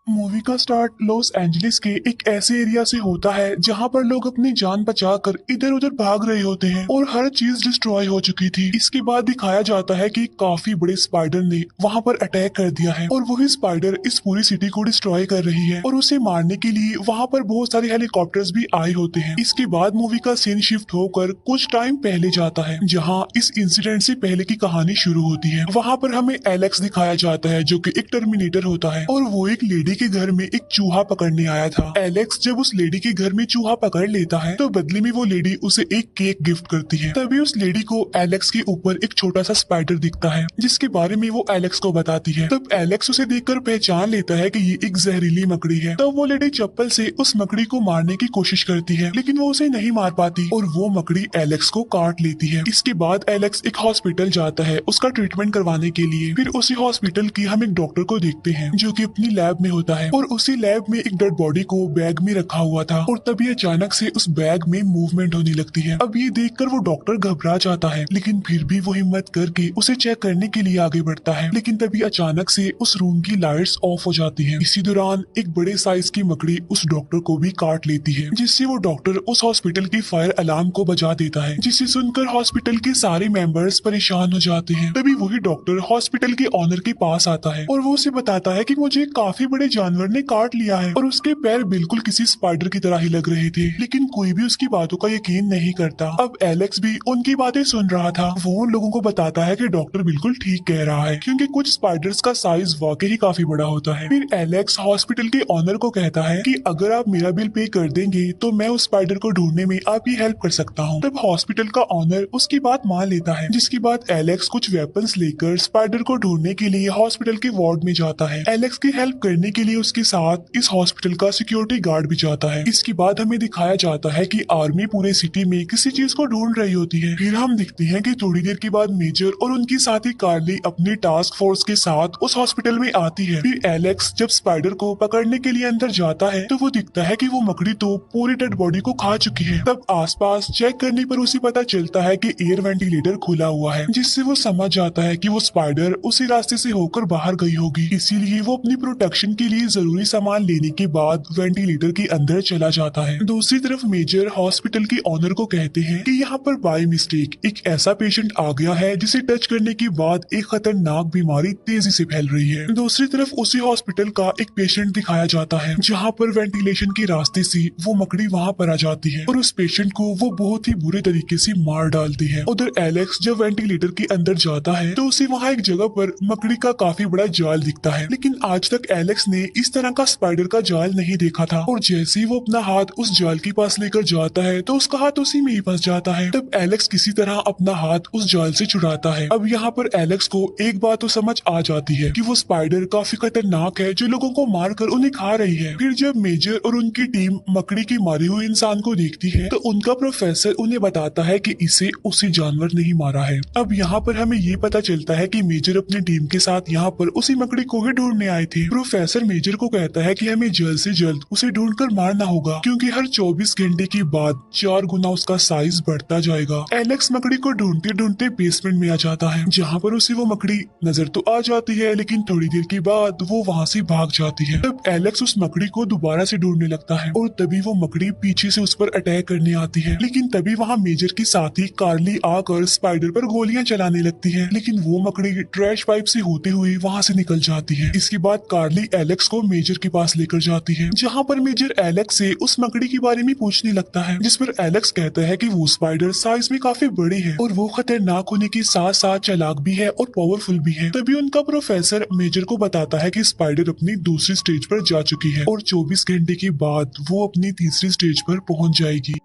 Movie का start Los Angeles के एक ऐसे एरिया से होता है जहां पर लोग अपनी जान बचाकर इधर उधर भाग रहे होते हैं और हर चीज डिस्ट्रॉय हो चुकी थी। इसके बाद दिखाया जाता है कि काफी बड़े स्पाइडर ने वहां पर अटैक कर दिया है और वही स्पाइडर इस पूरी सिटी को डिस्ट्रॉय कर रही है और उसे मारने के लिए वहां पर बहुत सारे हेलीकॉप्टर्स भी आए होते हैं। इसके बाद मूवी का सीन शिफ्ट होकर कुछ टाइम पहले जाता है जहाँ इस इंसिडेंट से पहले की कहानी शुरू होती है। वहां पर हमें एलेक्स दिखाया जाता है जो कि एक टर्मिनेटर होता है और वो एक लेडी के घर में एक चूहा पकड़ने आया था। एलेक्स जब उस लेडी के घर में चूहा पकड़ लेता है तो बदले में वो लेडी उसे एक केक गिफ्ट करती है। तभी उस लेडी को एलेक्स के ऊपर एक छोटा सा स्पाइडर दिखता है जिसके बारे में वो एलेक्स को बताती है। तब एलेक्स उसे देखकर पहचान लेता है कि ये एक जहरीली मकड़ी है। तब वो लेडी चप्पल से उस मकड़ी को मारने की कोशिश करती है लेकिन वो उसे नहीं मार पाती और वो मकड़ी एलेक्स को काट लेती है। इसके बाद एलेक्स एक हॉस्पिटल जाता है उसका ट्रीटमेंट करवाने के लिए। फिर उसी हॉस्पिटल की हम एक डॉक्टर को देखते हैं जो कि अपनी लैब में होता है और उसी लैब में एक डेड बॉडी को बैग में रखा हुआ था और तभी अचानक से उस बैग में मूवमेंट होने लगती है। अब ये देखकर वो डॉक्टर घबरा जाता है लेकिन फिर भी वो हिम्मत करके उसे चेक करने के लिए आगे बढ़ता है। लेकिन तभी अचानक से उस रूम की लाइट्स ऑफ हो जाती हैं। इसी दौरान एक बड़े साइज की मकड़ी उस डॉक्टर को भी काट लेती है जिससे वो डॉक्टर उस हॉस्पिटल की फायर अलार्म को बजा देता है जिसे सुनकर हॉस्पिटल के सारे मेंबर्स परेशान हो जाते हैं। तभी वही डॉक्टर हॉस्पिटल के ऑनर के पास आता है और वो उसे बताता है कि मुझे काफी बड़े जानवर ने काट लिया है और उसके पैर बिल्कुल किसी स्पाइडर की तरह ही लग रहे थे लेकिन कोई भी उसकी बातों का यकीन नहीं करता। अब एलेक्स भी उनकी बातें सुन रहा था। वो उन लोगों को बताता है कि डॉक्टर बिल्कुल ठीक कह रहा है क्योंकि कुछ स्पाइडर्स का साइज वाकई ही काफी बड़ा होता है। फिर एलेक्स हॉस्पिटल के ऑनर को कहता है कि अगर आप मेरा बिल पे कर देंगे तो मैं उस स्पाइडर को ढूंढने में आपकी हेल्प कर सकता हूँ। तब हॉस्पिटल का ऑनर उसकी बात मान लेता है जिसके बाद एलेक्स कुछ वेपन्स लेकर स्पाइडर को ढूंढने के लिए हॉस्पिटल के वार्ड में जाता है। एलेक्स की हेल्प करने के लिए उसके साथ इस हॉस्पिटल का सिक्योरिटी गार्ड भी जाता है। इसके बाद हमें दिखाया जाता है कि आर्मी पूरे सिटी में किसी चीज को ढूंढ रही होती है। फिर हम देखते हैं कि थोड़ी देर के बाद मेजर और उनकी साथी कार्ली अपनी टास्क फोर्स के साथ उस हॉस्पिटल में आती है। फिर एलेक्स जब स्पाइडर को पकड़ने के लिए अंदर जाता है तो वो दिखता है कि वो मकड़ी तो पूरी डेड बॉडी को खा चुकी है। तब आसपास चेक करने पर उसे पता चलता है कि एयर वेंटिलेटर खुला हुआ है जिससे वो समझ जाता है कि वो स्पाइडर उसी रास्ते से होकर बाहर गई होगी। इसीलिए वो अपनी प्रोटेक्शन के लिए जरूरी सामान लेने के बाद वेंटिलेटर के अंदर चला जाता है। दूसरी तरफ मेजर हॉस्पिटल के ऑनर को कहते हैं कि यहाँ पर बाय मिस्टेक एक ऐसा पेशेंट आ गया है जिसे टच करने के बाद एक खतरनाक बीमारी तेजी से फैल रही है। दूसरी तरफ उसी हॉस्पिटल का एक पेशेंट दिखाया जाता है जहाँ पर वेंटिलेशन के रास्ते से वो मकड़ी वहाँ पर आ जाती है और उस पेशेंट को वो बहुत ही बुरे तरीके से मार डालती है। उधर एलेक्स जब वेंटिलेटर के अंदर जाता है तो उसे वहाँ एक जगह पर मकड़ी का काफी बड़ा जाल दिखता है लेकिन आज तक एलेक्स ने इस तरह का स्पाइडर का जाल नहीं देखा था और जैसे ही वो अपना हाथ उस जाल के पास लेकर जाता है तो उसका हाथ उसी में ही फंस जाता है। तब एलेक्स किसी तरह अपना हाथ उस जाल से छुड़ाता है। अब यहाँ पर एलेक्स को एक बात तो समझ आ जाती है कि वो स्पाइडर काफी खतरनाक है जो लोगों को मारकर उन्हें खा रही है। फिर जब मेजर और उनकी टीम मकड़ी के मारे हुए इंसान को देखती है तो उनका प्रोफेसर उन्हें बताता है कि इसे उसी जानवर ने ही मारा है। अब यहाँ पर हमें ये पता चलता है कि मेजर अपनी टीम के साथ यहाँ पर उसी मकड़ी को ही ढूंढने आए थे। प्रोफेसर मेजर को कहता है कि हमें जल्द से जल्द उसे ढूंढकर मारना होगा क्योंकि हर 24 घंटे के बाद 4 गुना उसका साइज बढ़ता जाएगा। एलेक्स मकड़ी को ढूंढते ढूंढते बेसमेंट में आ जाता है जहाँ पर उसे वो मकड़ी नजर तो आ जाती है लेकिन थोड़ी देर के बाद वो वहाँ से भाग जाती है। तब एलेक्स उस मकड़ी को दोबारा से ढूंढने लगता है और तभी वो मकड़ी पीछे से उस पर अटैक करने आती है लेकिन तभी वहाँ मेजर की साथी कार्ली आकर स्पाइडर पर गोलियां चलाने लगती है लेकिन वो मकड़ी ट्रैश पाइप से होते हुए वहाँ से निकल जाती है। इसके बाद कार्ली एलेक्स को मेजर के पास लेकर जाती है जहाँ पर मेजर एलेक्स से उस मकड़ी के बारे में पूछने लगता है जिस पर एलेक्स कहता है कि वो स्पाइडर साइज में काफी बड़ी है और वो खतरनाक होने के साथ साथ चालाक भी है और पावरफुल भी है। तभी उनका प्रोफेसर मेजर को बताता है कि स्पाइडर अपनी दूसरी स्टेज पर जा चुकी है और 24 घंटे के बाद वो अपनी तीसरी स्टेज पर पहुंच जाएगी।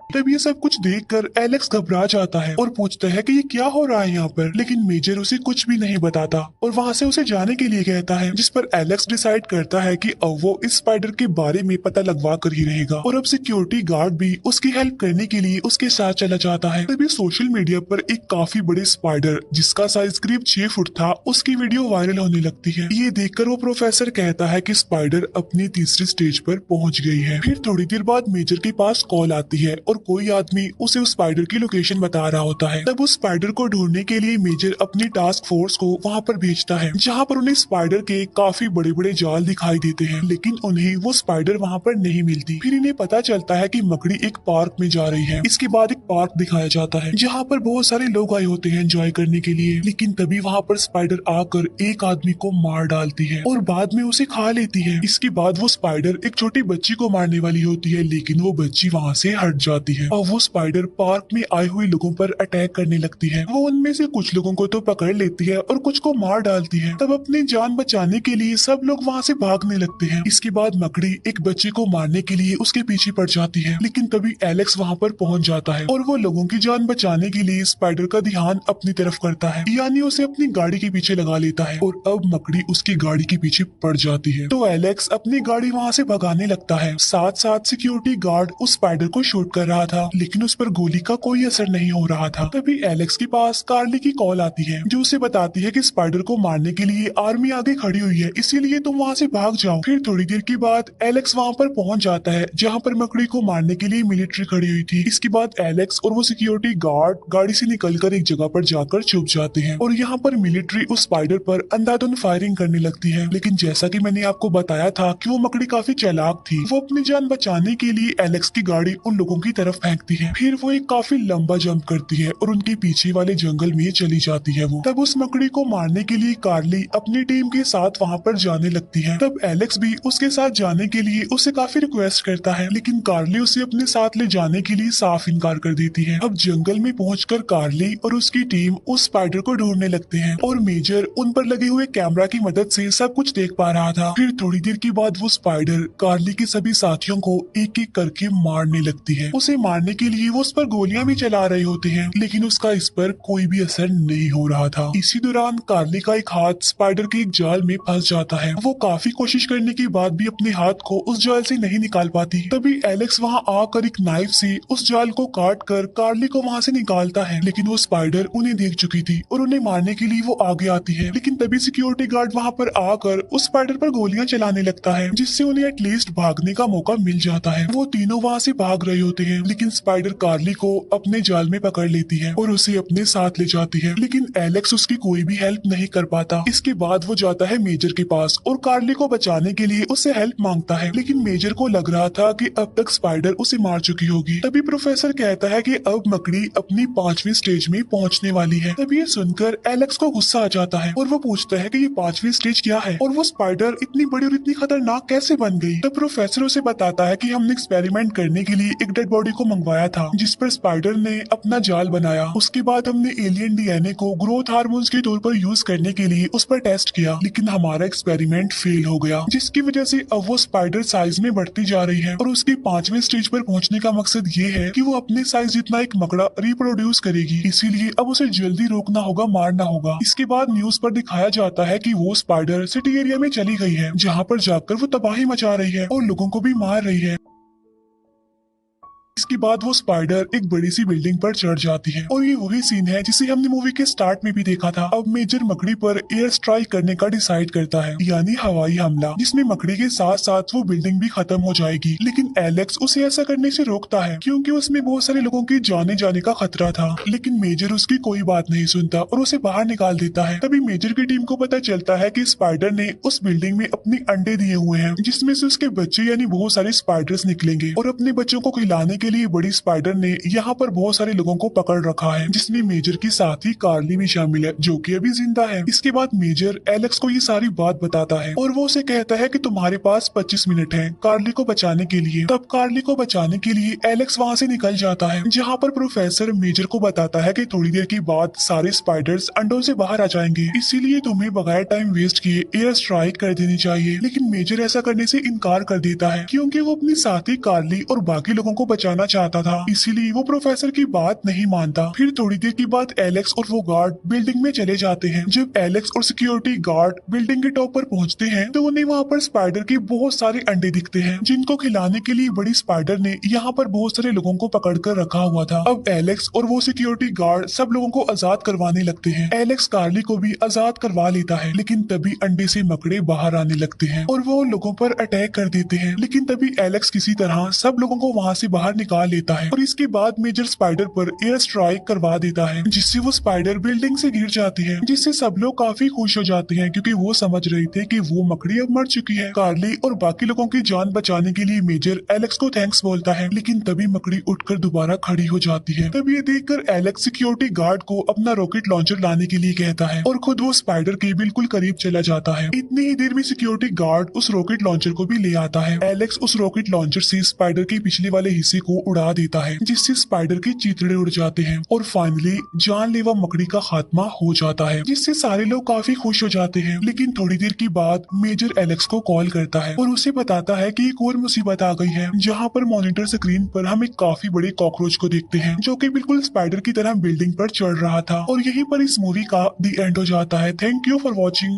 तब ये सब कुछ देखकर एलेक्स घबरा जाता है और पूछता है कि ये क्या हो रहा है यहाँ पर, लेकिन मेजर उसे कुछ भी नहीं बताता और वहाँ से उसे जाने के लिए कहता है जिस पर एलेक्स डिसाइड करता है कि अब वो इस स्पाइडर के बारे में पता लगवा कर ही रहेगा और अब सिक्योरिटी गार्ड भी उसकी हेल्प करने के लिए उसके साथ चला जाता है। तभी सोशल मीडिया पर एक काफी बड़े स्पाइडर जिसका साइज करीब 6 फुट था उसकी वीडियो वायरल होने लगती है। ये देखकर वो प्रोफेसर कहता है कि स्पाइडर अपनी तीसरी स्टेज पर पहुंच गई है। फिर थोड़ी देर बाद मेजर के पास कॉल आती है और और कोई आदमी उसे उस स्पाइडर की लोकेशन बता रहा होता है। तब उस स्पाइडर को ढूंढने के लिए मेजर अपनी टास्क फोर्स को वहाँ पर भेजता है, जहाँ पर उन्हें स्पाइडर के काफी बड़े बड़े जाल दिखाई देते हैं, लेकिन उन्हें वो स्पाइडर वहाँ पर नहीं मिलती। फिर इन्हें पता चलता है कि मकड़ी एक पार्क में जा रही है। इसके बाद एक पार्क दिखाया जाता है जहाँ पर बहुत सारे लोग आए होते हैं एंजॉय करने के लिए, लेकिन तभी वहाँ पर स्पाइडर आकर एक आदमी को मार डालती है और बाद में उसे खा लेती है। इसके बाद वो स्पाइडर एक छोटी बच्ची को मारने वाली होती है, लेकिन वो बच्ची वहाँ से हट जाती है और वो स्पाइडर पार्क में आए हुए लोगों पर अटैक करने लगती है। वो उनमें से कुछ लोगों को तो पकड़ लेती है और कुछ को मार डालती है। तब अपनी जान बचाने के लिए सब लोग वहाँ से भागने लगते हैं। इसके बाद मकड़ी एक बच्चे को मारने के लिए उसके पीछे पड़ जाती है, लेकिन तभी एलेक्स वहाँ पर पहुँच जाता है और वो लोगों की जान बचाने के लिए स्पाइडर का ध्यान अपनी तरफ करता है, यानी उसे अपनी गाड़ी के पीछे लगा लेता है और अब मकड़ी उसकी गाड़ी के पीछे पड़ जाती है। तो एलेक्स अपनी गाड़ी वहाँ से भगाने लगता है। साथ साथ सिक्योरिटी गार्ड उस स्पाइडर को शूट कर रहा था, लेकिन उस पर गोली का कोई असर नहीं हो रहा था। तभी एलेक्स के पास कार्ली की कॉल आती है, जो उसे बताती है कि स्पाइडर को मारने के लिए आर्मी आगे खड़ी हुई है, इसीलिए तुम वहाँ से भाग जाओ। फिर थोड़ी देर के बाद एलेक्स वहाँ पर पहुँच जाता है जहाँ पर मकड़ी को मारने के लिए मिलिट्री खड़ी हुई थी। इसके बाद एलेक्स और वो सिक्योरिटी गार्ड गाड़ी से निकलकर एक जगह पर जाकर छुप जाते हैं और यहाँ पर मिलिट्री उस स्पाइडर पर अंधाधुंध फायरिंग करने लगती है। लेकिन जैसा कि मैंने आपको बताया था कि वो मकड़ी काफी चालाक थी, वो अपनी जान बचाने के लिए एलेक्स की गाड़ी उन लोगों की तरफ फेंकती है। फिर वो एक काफी लंबा जंप करती है और उनके पीछे वाले जंगल में चली जाती है। वो तब उस मकड़ी को मारने के लिए कार्ली अपनी टीम के साथ वहाँ पर जाने लगती है। तब एलेक्स भी उसके साथ जाने के लिए उसे काफी रिक्वेस्ट करता है, लेकिन कार्ली उसे अपने साथ ले जाने के लिए साफ इनकार कर देती है। अब जंगल में पहुंचकर कार्ली और उसकी टीम उस स्पाइडर को ढूंढने लगते हैं और मेजर उन पर लगे हुए कैमरा की मदद से सब कुछ देख पा रहा था। फिर थोड़ी देर के बाद वो स्पाइडर कार्ली के सभी साथियों को एक एक करके मारने लगती है। उसे मारने के लिए वो उस पर गोलियां भी चला रहे होते हैं, लेकिन उसका इस पर कोई भी असर नहीं हो रहा था। इसी दौरान कार्ली का एक हाथ स्पाइडर के एक जाल में फंस जाता है। वो काफी कोशिश करने के बाद भी अपने हाथ को उस जाल से नहीं निकाल पाती। तभी एलेक्स वहाँ आकर एक नाइफ से उस जाल को काट कर कार्ली को वहाँ से निकालता है, लेकिन वो स्पाइडर उन्हें देख चुकी थी और उन्हें मारने के लिए वो आगे आती है। लेकिन तभी सिक्योरिटी गार्ड वहाँ पर आकर उस स्पाइडर पर गोलियां चलाने लगता है, जिससे उन्हें एटलीस्ट भागने का मौका मिल जाता है। वो तीनों वहाँ से भाग रहे होते हैं, लेकिन स्पाइडर कार्ली को अपने जाल में पकड़ लेती है और उसे अपने साथ ले जाती है, लेकिन एलेक्स उसकी कोई भी हेल्प नहीं कर पाता। इसके बाद वो जाता है मेजर के पास और कार्ली को बचाने के लिए उससे हेल्प मांगता है, लेकिन मेजर को लग रहा था कि अब तक स्पाइडर उसे मार चुकी होगी। तभी प्रोफेसर कहता है कि अब मकड़ी अपनी 5वीं स्टेज में पहुंचने वाली है। तभी ये सुनकर एलेक्स को गुस्सा आ जाता है और वो पूछता है कि ये 5वीं स्टेज क्या है और वो स्पाइडर इतनी बड़ी और इतनी खतरनाक कैसे बन गई। तब प्रोफेसर उसे बताता है कि हमने एक्सपेरिमेंट करने के लिए एक डेड बॉडी को मंगवाया था, जिस पर स्पाइडर ने अपना जाल बनाया। उसके बाद हमने एलियन डीएनए को ग्रोथ हार्मोन्स के तौर पर यूज करने के लिए उस पर टेस्ट किया, लेकिन हमारा एक्सपेरिमेंट फेल हो गया, जिसकी वजह से अब वो स्पाइडर साइज में बढ़ती जा रही है और उसकी 5वीं स्टेज पर पहुंचने का मकसद ये है कि वो अपने साइज जितना एक मकड़ा रिप्रोड्यूस करेगी। इसीलिए अब उसे जल्दी रोकना होगा, मारना होगा। इसके बाद न्यूज पर दिखाया जाता है कि वो स्पाइडर सिटी एरिया में चली गई है, जहाँ पर जाकर वो तबाही मचा रही है और लोगों को भी मार रही है। इसके बाद वो स्पाइडर एक बड़ी सी बिल्डिंग पर चढ़ जाती है और ये वही सीन है जिसे हमने मूवी के स्टार्ट में भी देखा था। अब मेजर मकड़ी पर एयर स्ट्राइक करने का डिसाइड करता है, यानी हवाई हमला, जिसमें मकड़ी के साथ साथ वो बिल्डिंग भी खत्म हो जाएगी। लेकिन एलेक्स उसे ऐसा करने से रोकता है क्योंकि उसमें बहुत सारे लोगों के जाने जाने का खतरा था, लेकिन मेजर उसकी कोई बात नहीं सुनता और उसे बाहर निकाल देता है। तभी मेजर की टीम को पता चलता है कि स्पाइडर ने उस बिल्डिंग में अपने अंडे दिए हुए हैं, जिसमें से उसके बच्चे यानी बहुत सारे स्पाइडर्स निकलेंगे और अपने बच्चों को खिलाने के लिए बड़ी स्पाइडर ने यहाँ पर बहुत सारे लोगों को पकड़ रखा है, जिसमें मेजर की साथी कार्ली भी शामिल है, जो कि अभी जिंदा है। इसके बाद मेजर एलेक्स को ये सारी बात बताता है और वो उसे कहता है कि तुम्हारे पास 25 मिनट है कार्ली को बचाने के लिए। तब कार्ली को बचाने के लिए एलेक्स वहाँ से निकल जाता है, जहाँ पर प्रोफेसर मेजर को बताता है कि थोड़ी देर के बाद सारे स्पाइडर्स अंडों से बाहर आ जाएंगे, इसीलिए तुम्हें बगैर टाइम वेस्ट किए एयर स्ट्राइक कर देनी चाहिए। लेकिन मेजर ऐसा करने से इनकार कर देता है क्योंकि वो अपनी साथी कार्ली और बाकी लोगों को बचाना चाहता था, इसीलिए वो प्रोफेसर की बात नहीं मानता। फिर थोड़ी देर के बाद एलेक्स और वो गार्ड बिल्डिंग में चले जाते हैं। जब एलेक्स और सिक्योरिटी गार्ड बिल्डिंग के टॉप पर पहुंचते हैं तो उन्हें वहाँ पर स्पाइडर के बहुत सारे अंडे दिखते हैं, जिनको खिलाने के लिए बड़ी स्पाइडर ने यहाँ पर बहुत सारे लोगों को पकड़ कर रखा हुआ था। अब एलेक्स और वो सिक्योरिटी गार्ड सब लोगों को आजाद करवाने लगते हैं। एलेक्स कार्ली को भी आजाद करवा लेता है, लेकिन तभी अंडे से मकड़े बाहर आने लगते हैं और वो लोगों पर अटैक कर देते हैं। लेकिन तभी एलेक्स किसी तरह सब लोगों को वहाँ से बाहर निकाल लेता है और इसके बाद मेजर स्पाइडर पर एयर स्ट्राइक करवा देता है, जिससे वो स्पाइडर बिल्डिंग से गिर जाती है, जिससे सब लोग काफी खुश हो जाते हैं क्योंकि वो समझ रहे थे कि वो मकड़ी अब मर चुकी है। कार्ली और बाकी लोगों की जान बचाने के लिए मेजर एलेक्स को थैंक्स बोलता है, लेकिन तभी मकड़ी उठकर दोबारा खड़ी हो जाती है। तब ये देखकर एलेक्स सिक्योरिटी गार्ड को अपना रॉकेट लॉन्चर लाने के लिए कहता है और खुद वो स्पाइडर के बिल्कुल करीब चला जाता है। इतनी ही देर में सिक्योरिटी गार्ड उस रॉकेट लॉन्चर को भी ले आता है। एलेक्स उस रॉकेट लॉन्चर से स्पाइडर के पिछले वाले हिस्से को उड़ा देता है, जिससे स्पाइडर के चीथड़े उड़ जाते हैं और फाइनली जानलेवा मकड़ी का खात्मा हो जाता है, जिससे सारे लोग काफी खुश हो जाते हैं। लेकिन थोड़ी देर के बाद मेजर एलेक्स को कॉल करता है और उसे बताता है कि एक और मुसीबत आ गई है, जहाँ पर मॉनिटर स्क्रीन पर हम एक काफी बड़े कॉकरोच को देखते हैं जो कि बिल्कुल स्पाइडर की तरह बिल्डिंग पर चढ़ रहा था। और यहीं पर इस मूवी का दी एंड हो जाता है। Thank you for watching.